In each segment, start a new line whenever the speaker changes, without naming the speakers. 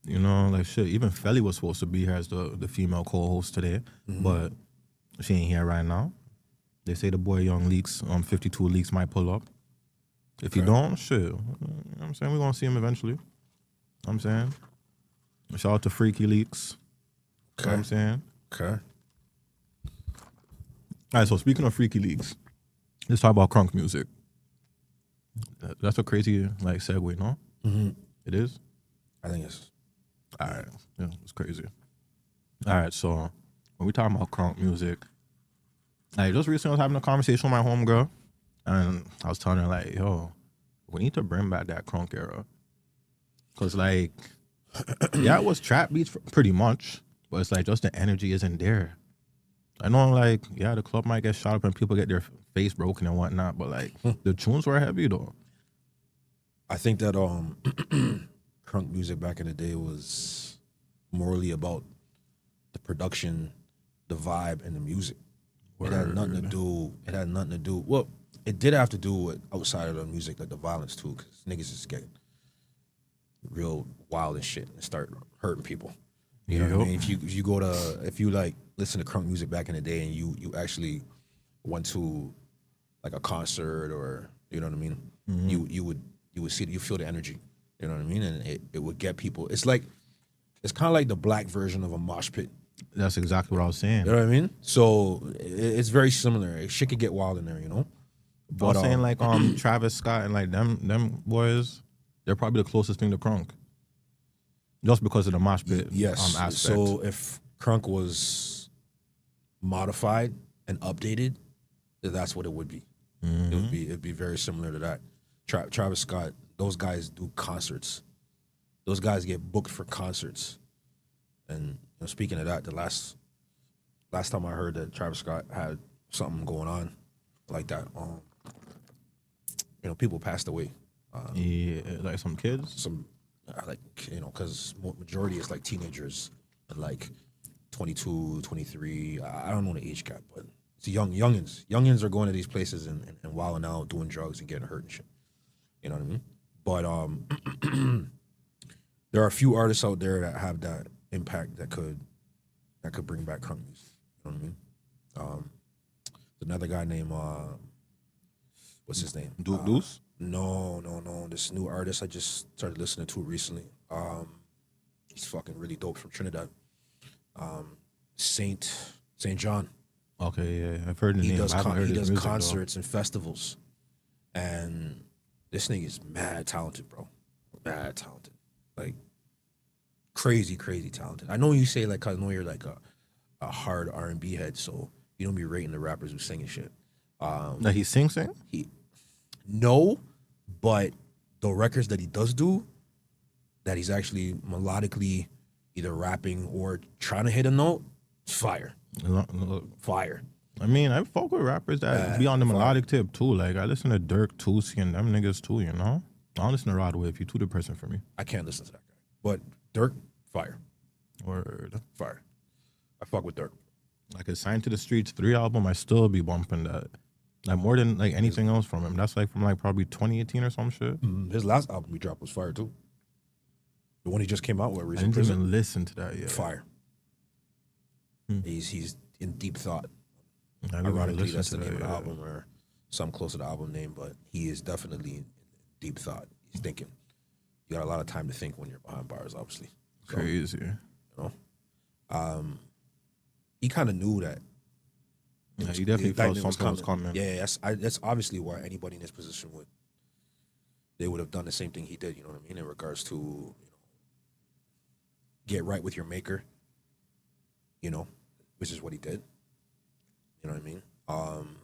You know, like shit. Even Felly was supposed to be here as the female co-host today, but she ain't here right now. They say the boy Young Leaks, 52 Leaks might pull up. If he don't, shit. You know what I'm saying? We're gonna see him eventually. You know what I'm saying? Shout out to Freaky Leaks. You know what I'm saying?
Okay.
All right, so speaking of Freaky Leaks, let's talk about Crunk music. That's a crazy like segue, no? It is?
I think it's...
All right. Yeah, it's crazy. All right, so when we talking about Crunk music, like just recently I was having a conversation with my homegirl, and I was telling her like, yo, we need to bring back that Crunk era. Cause like, yeah, it was trap beats pretty much, but it's like just the energy isn't there. I know like, yeah, the club might get shot up and people get their face broken and whatnot, but like the tunes were heavy though.
I think that crunk music back in the day was morally about the production, the vibe, and the music. It had nothing to do. Well, it did have to do with outside of the music, like the violence too, because niggas just get real wild and shit and start hurting people. You know what I mean? If you like listen to crunk music back in the day and you actually went to like a concert or you know what I mean, you would see, you feel the energy. You know what I mean? And it would get people. It's kind of like the black version of a mosh pit.
That's exactly what I was saying.
You know what I mean? So it's very similar. Shit could get wild in there, you know?
But I was saying like Travis Scott and like them boys, they're probably the closest thing to Crunk. Just because of the mosh pit aspect.
So if Crunk was modified and updated, that's what it would be. It'd be very similar to that. Travis Scott, those guys do concerts. Those guys get booked for concerts. And you know, speaking of that, the last time I heard that Travis Scott had something going on like that, you know, people passed away.
Yeah, like some kids.
Like, you know, because majority is like teenagers and like 22, 23. I don't know the age gap, but it's youngins. Youngins are going to these places and wilding out, doing drugs and getting hurt and shit. You know what I mean? But there are a few artists out there that have that impact that could bring back crunk music. You know what I mean? Another guy named what's his name?
Deuce?
No. This new artist I just started listening to recently. He's fucking really dope from Trinidad. Saint John.
Okay, yeah, I've heard the name.
He does concerts and festivals, and this nigga is mad talented, bro. Mad talented, like crazy talented. I know you say like, 'cause I know you're like a hard R&B head, so you don't be rating the rappers who sing and shit.
That he sing?
No, but the records that he does do, that he's actually melodically either rapping or trying to hit a note, it's fire. Fire.
I mean, I fuck with rappers that be on the melodic tip too. Like I listen to Durk, Toosey, and them niggas too. You know, I don't listen to Rodway. If you too the person for me,
I can't listen to that guy. But Durk, fire.
Word.
Fire. I fuck with Durk.
Like his Signed to the Streets 3 album, I still be bumping that. Like more than like anything else from him. That's like from like probably 2018 or some shit.
His last album he dropped was fire too. The one he just came out with recently.
I didn't even listen to that yet.
Fire. He's in deep thought.
Ironically,
that's the name of the album or something close to the album name, but he is definitely in deep thought. He's thinking. You got a lot of time to think when you're behind bars, obviously. So,
crazy.
You know? He kind of knew that.
Yeah, he definitely felt something was coming.
Yeah, that's obviously why anybody in his position would have done the same thing he did, you know what I mean, in regards to, you know, get right with your maker, you know, which is what he did. You know what I mean?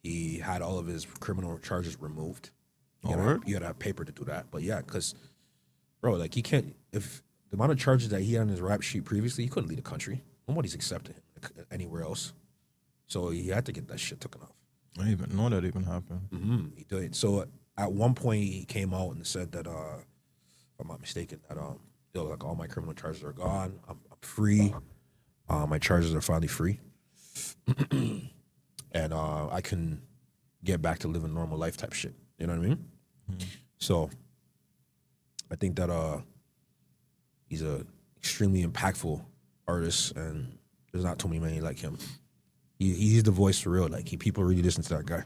He had all of his criminal charges removed. You gotta have paper to do that. But yeah, because, bro, like he can't, if the amount of charges that he had on his rap sheet previously, he couldn't leave the country. Nobody's accepting him anywhere else. So he had to get that shit taken off.
I didn't even know that even happened.
He did. So at one point he came out and said that, if I'm not mistaken, that yo, like all my criminal charges are gone. I'm free. My charges are finally free. And I can get back to living normal life type shit. You know what I mean? So I think that He's a extremely impactful artist, and there's not too many like him. He's the voice for real. Like people really listen to that guy.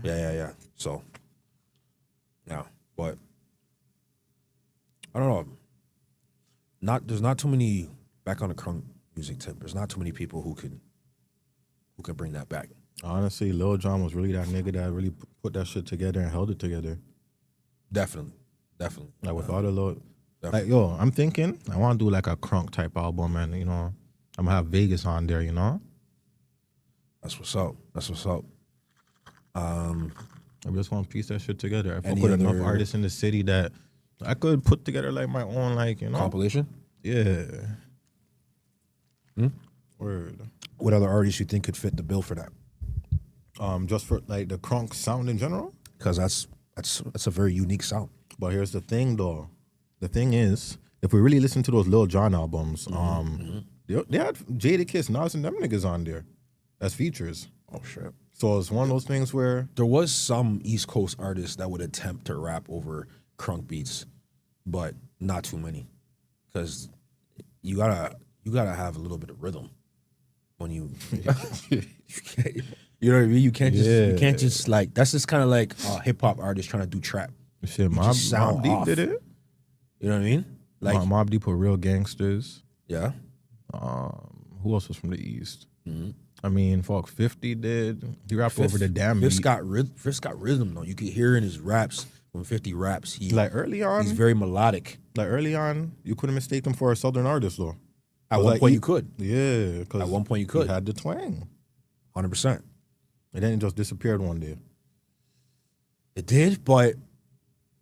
Yeah. So, yeah, but I don't know. There's not too many back on the crunk music tip. There's not too many people who can bring that back.
Honestly, Lil Jon was really that nigga that really put that shit together and held it together.
Definitely.
Like with all the little,
Definitely.
like I'm thinking I want to do like a crunk type album, and I'm gonna have Vegas on there.
That's what's up.
I just want to piece that shit together. I fuck
Any
with enough
other-
artists in the city that I could put together like my own, like
Compilation?
Yeah.
Hmm?
Word.
What other artists you think could fit the bill for that?
Just for like the crunk sound in general.
Because that's a very unique sound.
But here's the thing, though. The thing is, if we really listen to those Lil Jon albums, they had Jadakiss, Nas, and them niggas on there as features.
Oh shit.
So it's one of those things where
There was some East Coast artists that would attempt to rap over crunk beats, but not too many. Because you gotta have a little bit of rhythm when you you know what I mean? You can't just like that's just kind of like a hip hop artist trying to do trap.
shit,
just sound
Mob Deep
off.
did it.
You know what I mean? Like
Mob Deep were real gangsters.
yeah.
Who else was from the East?
Mm-hmm.
I mean, fuck, 50 did. He rapped over the damn
Fifth
beat.
got rhythm though. You could hear in his raps when 50 raps. He
Like early on,
he's very melodic.
you couldn't mistake him for a Southern artist though.
At
But
one
like,
point
he-
you could.
Yeah, because
At one point you could.
He had the twang.
100%.
And then it just disappeared one day.
It did, but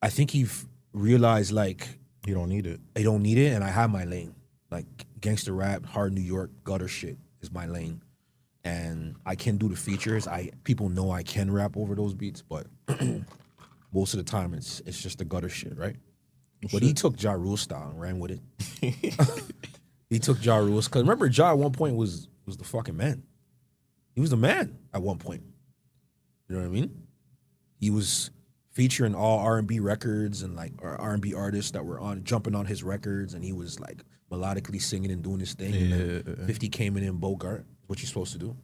I think he realized like
You don't need it.
I don't need it, and I have my lane. Like gangster rap, hard New York, gutter shit is my lane, and I can do the features. People know I can rap over those beats, but most of the time it's just the gutter shit, right? But he took Ja Rule style and ran with it. He took Ja Rule's because remember Ja at one point was the fucking man. He was the man at one point. You know what I mean? He was featuring all R&B records and like R&B artists that were jumping on his records, and he was like melodically singing and doing his thing. And then 50 came in Bogart. What you supposed to do?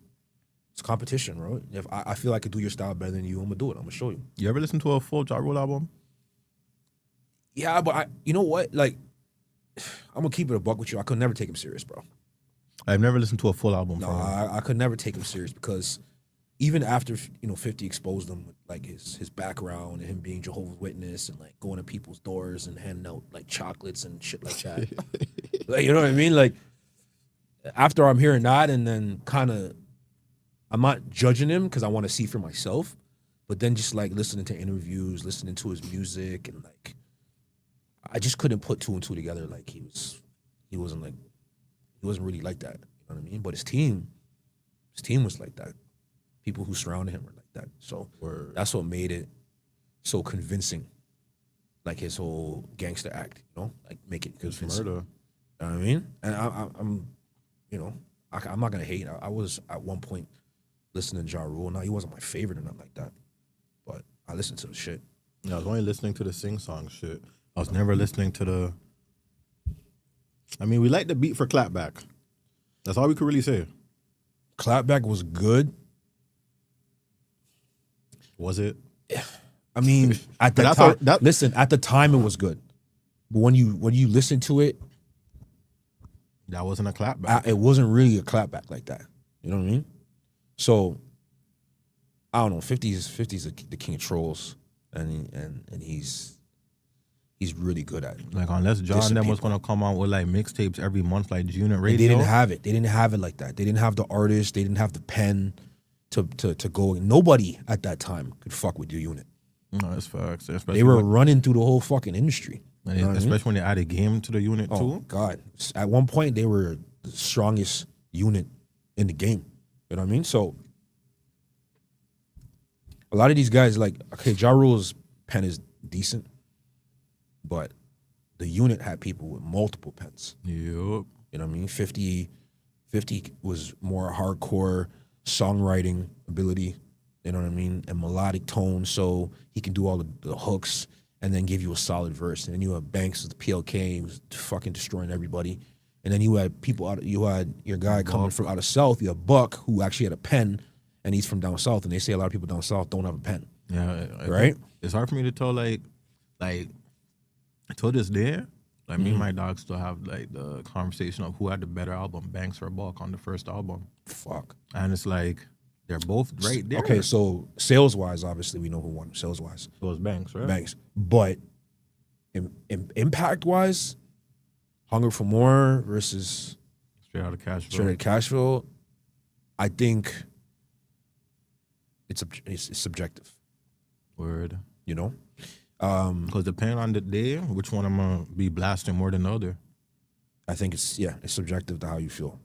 It's competition, bro. If I feel I could do your style better than you, I'm gonna do it. I'm gonna show you.
You ever listen to a full Ja Rule album?
Yeah, but you know what? Like, I'm gonna keep it a buck with you. I could never take him serious, bro.
I've never listened to a full album
No,
from him.
I could never take him serious because even after 50 exposed him with like his background and him being Jehovah's Witness and like going to people's doors and handing out like chocolates and shit like that. Like, you know what I mean? Like after I'm hearing that and then kind of I'm not judging him because I want to see for myself, but then just like listening to interviews, listening to his music, and like I just couldn't put two and two together. Like he wasn't really like that. You know what I mean? But his team was like that. People who surrounded him were like that. So that's what made it so convincing. Like his whole gangster act, like make it convincing.
Murder.
You know what I mean? And I'm not gonna hate. I was at one point listening to Ja Rule. Now he wasn't my favorite or nothing like that, but I listened to the shit.
I was only listening to the sing-song shit. I was never listening to the... I mean, we like the beat for Clapback. That's all we could really say.
Clapback was good.
Was it?
I mean, at the
That's
time,
how- that-
listen, at the time it was good, but when you listen to it,
That wasn't a Clapback.
it wasn't really a clapback like that. You know what I mean? So I don't know. 50's the king of trolls, and he's really good at it.
Like, unless John
Dissing
them was
people.
going to come out with, like, mixtapes every month, like Unit
And
Radio.
they didn't have it. They didn't have it like that. They didn't have the artist. They didn't have the pen to go. Nobody at that time could fuck with your unit.
No, that's facts. Especially
They were
when,
running through the whole fucking industry.
and
You know what I mean?
especially when they added game to the unit,
Oh
too.
God! At one point, they were the strongest unit in the game. You know what I mean? So a lot of these guys, like, okay, Ja Rule's pen is decent, but the unit had people with multiple pens.
Yup.
You know what I mean? 50 was more hardcore songwriting ability. You know what I mean? And melodic tone, so he can do all the hooks and then give you a solid verse. And then you had Banks with the PLK, he was fucking destroying everybody. And then you had you had your guy coming from out of South, you had Buck, who actually had a pen, and he's from down South, and they say a lot of people down South don't have a pen.
Yeah,
right?
It's hard for me to tell, like, till this day, like, me and my dog still have, like, the conversation of who had the better album, Banks or Buck, on the first album.
Fuck.
And it's like, they're both right there.
Okay, so sales-wise, obviously, we know who won sales-wise.
It was Banks, right?
Banks. But impact-wise, Hunger for More versus
Straight Outta Cashville.
Straight Outta Cashville, I think it's subjective.
Word.
You know?
Because depending on the day, which one I'm going to be blasting more than the other.
I think it's subjective to how you feel.